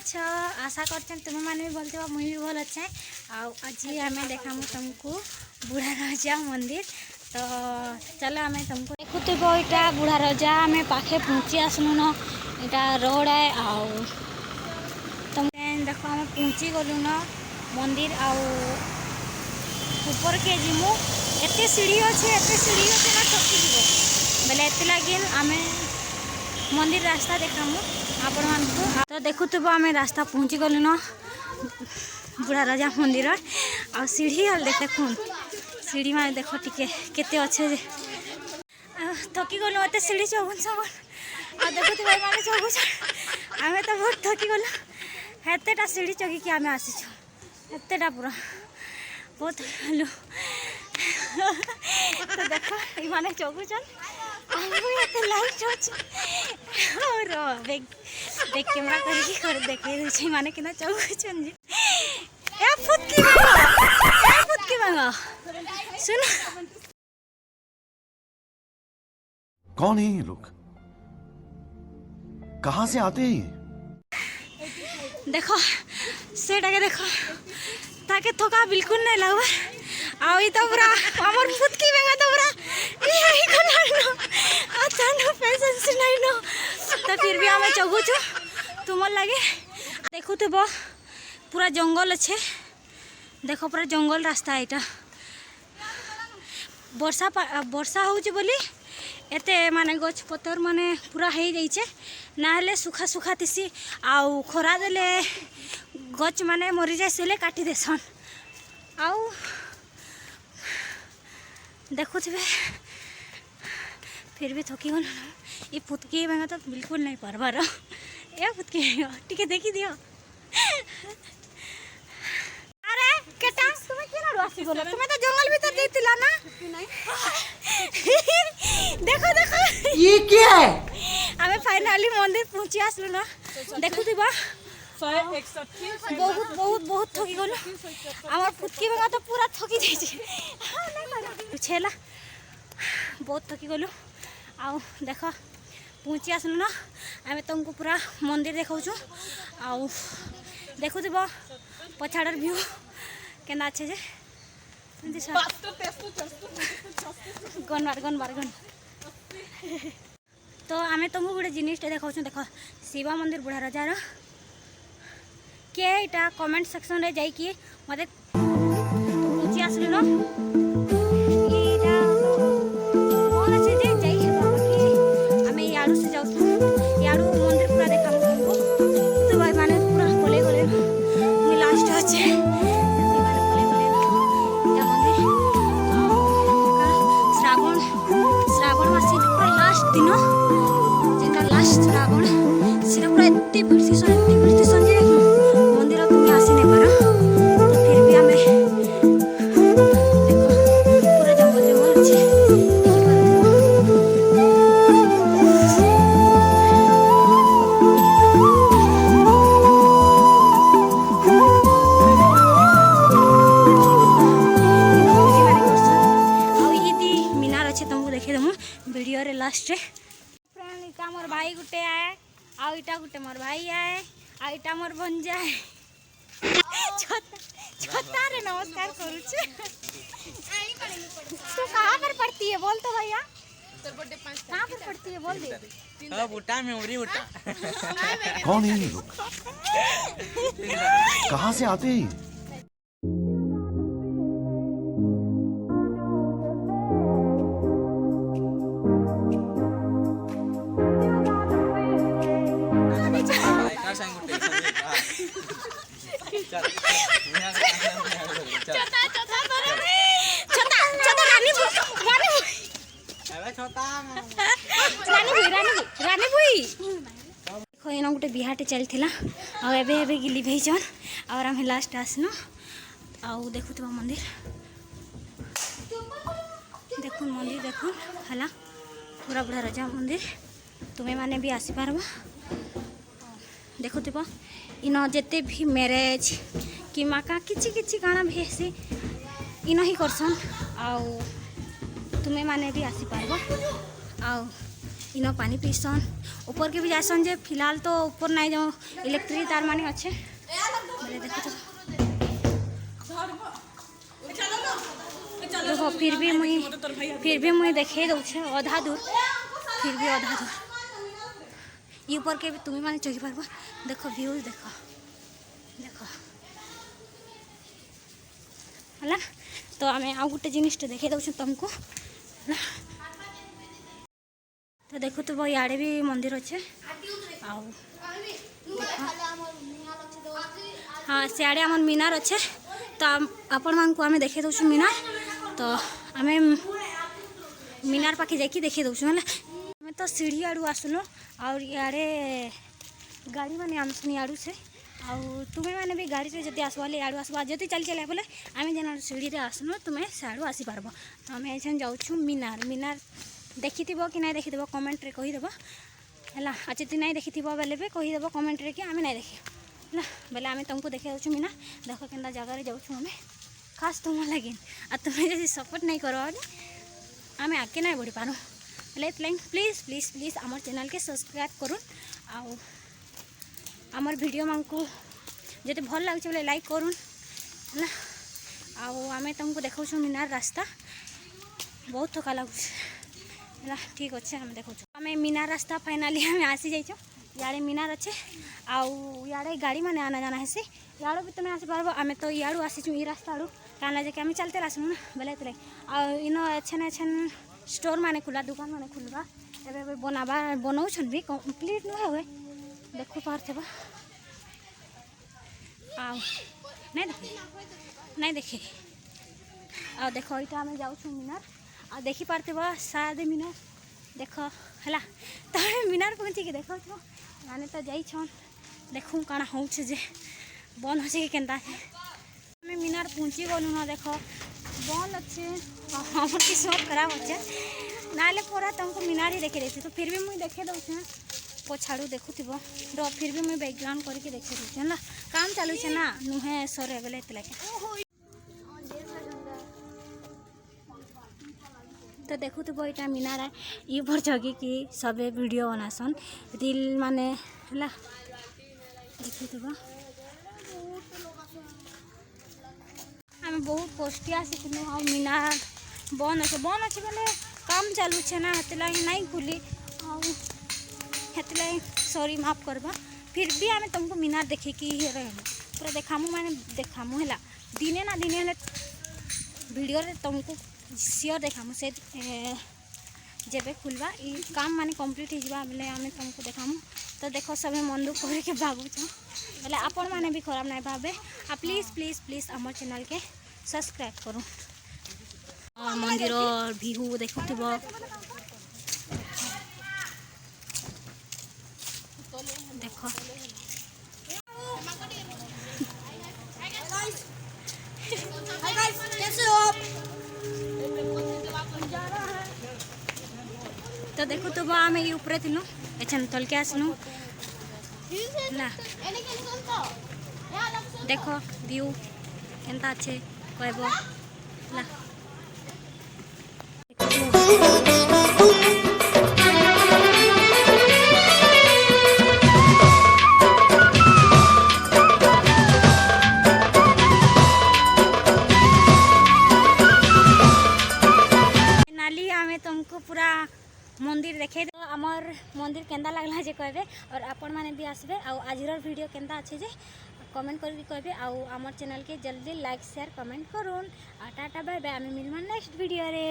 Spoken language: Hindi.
अच्छे आशा कर तुम मैंने भी भल थो मुझे भी भल अच्छे। आज आम देखा तुमको बुढ़ा राजा मंदिर। तो चलो आम तुमको देखुब यहाँ बुढ़ा राजा आम पाखे पहुँची आसलु न। यहाँ रोड है तुम देख आम पहुँची गलु न मंदिर ऊपर के जीमु एत सीढ़ी अच्छे ना थकी जीव बेले एत लगे आम मंदिर रास्ता देखामु आपण मानकु। तो देखुब आम रास्ता पहुँची गलु न बुढ़ा राजा मंदिर आ सीढ़ी हाल देखुन सीढ़ी माने देख टिके केते अच्छे जे थकी गलु एत सीढ़ी चौबन सबन आ देखुब भाई माने चौबन आम तो बहुत थकी गलु हेतेटा सीढ़ी चौकी के आम आसीछु हेतेटा पूरा बहुत हेलो। तो देख ये माने चौकुचन लाइट अच्छे और बैग कैमरा कर देखे माने कि चौकुचन जी ए फुटकी मांगा सुन कौन है ये लोग, कहाँ से आते हैं? देखो सेटा के देखो ताके थका बिल्कुल नहीं लगवा आई तो पूरा हमर फुटकी बेंगा तो पूरा यही कनानो अच्छा नो पेशेंस नहीं नो। तो फिर भी हमें चगुचु तुम लगे देखु तो पूरा जंगल अच्छे देखो पूरा जंगल रास्ता यहाँ वर्षा होची बोली एते माने गछ पतर माने पूरा हो जाइए ना सुखा सुखा थिसी आउ खरा देले गछ माने मरी जाए से काटी देसन आउ देखुवे फिर भी थकी गल ये फुटकी बेंगा तो बिल्कुल नहीं पारबार ए फुटकी टिके देखी दियो। अरे केटा तुम केना आसी गलो तुम तो जंगल भीतर जैतिला ना देखो देखो ये क्या है? हमें फाइनली मंदिर पहुंची आसलु ना देखुथिबा बहुत बहुत बहुत थकी गलो आम फुटकी बेंगा तो पूरा थकी जाइए छेला बहुत थकी गलु आउ देख पहुँची आसलु ना आम तुमको पूरा मंदिर देखाऊँ आउ देखुब पछाड़र व्यू केना अच्छे जे गन बार गन। तो आम तुमको गोटे जिनिसटे देखाऊँ देख शिव मंदिर बुढ़ा राजार किए यहाँ कमेंट सेक्शन रे जाइए मत पहुँची आसलु न दिन जेटा लास्ट श्रावण सीधा पूरा एत्ते भीड़ जे मंदिर तुम्हें आसी नहीं पार। तो फिर भी आम देखो पूरा जंगल अच्छे मीनार अच्छे तुमको देखे देमु वीडियो रे लास्ट रे। फ्रेंड इटा मोर भाई गुटे आए आ इटा गुटे मोर भाई आए आ इटा मोर भंजा है छोटा रे नमस्कार करू छे। तू कहां पर पढ़ती है बोल तो भैया कहां पर पढ़ती है बोल दे। अब उठा में उड़ी उठा कौन है ये लोग, कहाँ से आते हैं? देखो गोटे बिहाटे चलता आबे गिली भेजन और आम लास्ट आसनु आउ देखुवा मंदिर देखुन मंदिर देखुन है पूरा बुढ़ा राजा मंदिर तुम्हें माने भी आसी पारबो देखुव इन जिते भी मैरेज कि माका किछि किछि काना भी हेसी इन ही करसन आउ तुम्हें माने भी आसी पारबो आउ इनो पानी पीसन ऊपर के भी जासन जे फिलहाल तो ऊपर नहीं जाऊँ इलेक्ट्रिक तार मानी अच्छे बोले देखो तो देखो फिर भी मुई देखे दौछे अधा दूर फिर भी अधा दूर ये ऊपर के भी तुम्हें माने चढ़ी पार्ब देखो व्यू देखो देखो है तो आम आउ गोटे जिनटे देखे दौछे तुमको तो देखो तो इे भी मंदिर अच्छे आउ हाँ सियाड़े आम मीनार अच्छे तो आपण मानक आम देखे दौछू मीनार तो आम मीनार पाखे जाकि देखे दौछू है आम तो सीढ़ी आड़ू आसलु और इे गाड़ी मैंने आमसन इू से आउ तुम्हें मैंने भी गाड़ी से जब आसवा इू आसवा जब चली चल बोले आम जेन सीढ़ी में आसलु तुम्हें सियाड़ू आसीपार तो आम ये जाऊँ मीनार मीनार देखी कि ना देखी कमेंट रे कहीदेव है अच्छे तुम नहीं देखी बेले भी कहीदेव कमेंट रे कि आम नहीं देखी है बोले आम तुमको देखे दौचु मीना देख के जगार जाऊँ आम खास तुम लगे आ तुम्हें जब सपोर्ट नहीं करो आम आगे नहीं बढ़ी पारूँ बोले प्लीज प्लीज प्लीज आम चैनल के सब्सक्राइब करूँ आमर वीडियो मान को जब भल लगे बोले लाइक करूँ है आम तुमको देखा मीनार रास्ता बहुत थका लगुच है ठीक अच्छे आम देखा आम मीनार रास्ता फाइनाली आम आसी जाइए इे मीनार अच्छे आउ इे गाड़ी मैंने आना जाना है इे भी तुम्हें आसीपार आम तो इू आसीचु ये रास्ता आड़ू कहना जे आम चलते आसमु ना बोले इन एछन एछन स्टोर माने खुला दुकान माने खुलवा ए बनाबा बनाऊन भी कम्प्लीट नुहे हुए देखो पार्थे आउ नहीं देखे आ देखो यहाँ आम जाऊँ मीनार आ देखी पार्थे सादे मीनार देख है तो मीनार पहुँची देख मैंने तो जाइछन देखूँ काना हो बंद हो कि केन्ता आम मीनार पहुँची गलु ना देख बंद अच्छे हमार किस्मत खराब अच्छे ना पूरा तुमको मीनार ही देखे देती तो फिर भी मुझे देखे दौचे पछाड़ू देखुव रो फिर भी मुझे बैकग्राउंड करके देखे दौचे है काम चलुचे ना नुहे सरे बोले लगे तो देखु तो यहाँ मीनार है ये पर जगी कि सब वीडियो बनासन रील माने है देखु आम बहुत कष्टी आसीलु आ मीनार बंद अच्छे बोले काम चलुचे ना हेतु नहीं खुली आती सॉरी माफ करवा फिर भी आम तुमको मीनार देखे कि रहलु पूरा देखामु माने देखामु है दिने ना दिने वीडियो रे तुमको सियोर देखामु से जेबे खुलवा ये काम माने कंप्लीट हो बोले आम तुमको देखामु तो देखो सब मन दुख करके भागुच बोले आपण मैंने भी खराब नहीं भावे आ प्लीज प्लीज प्लीज आम चैनल के सब्सक्राइब करूँ मंदिर व्यू देखुव देखो तो देखो तो आम ये ऊपर थी एछन तल के आसलु ना देखो व्यू केनता अच्छे कहब ना तुमको पूरा मंदिर देखे तो आमर मंदिर केंदा लगला जे कहबे और आपण माने भी आसबे आ आजिर वीडियो केंदा अच्छे जे कमेंट करके कहबे आ आमर चैनल के जल्दी लाइक शेयर कमेंट करूँ आ टाटा बाय बाय आम मिलमा नेक्स्ट वीडियो रे।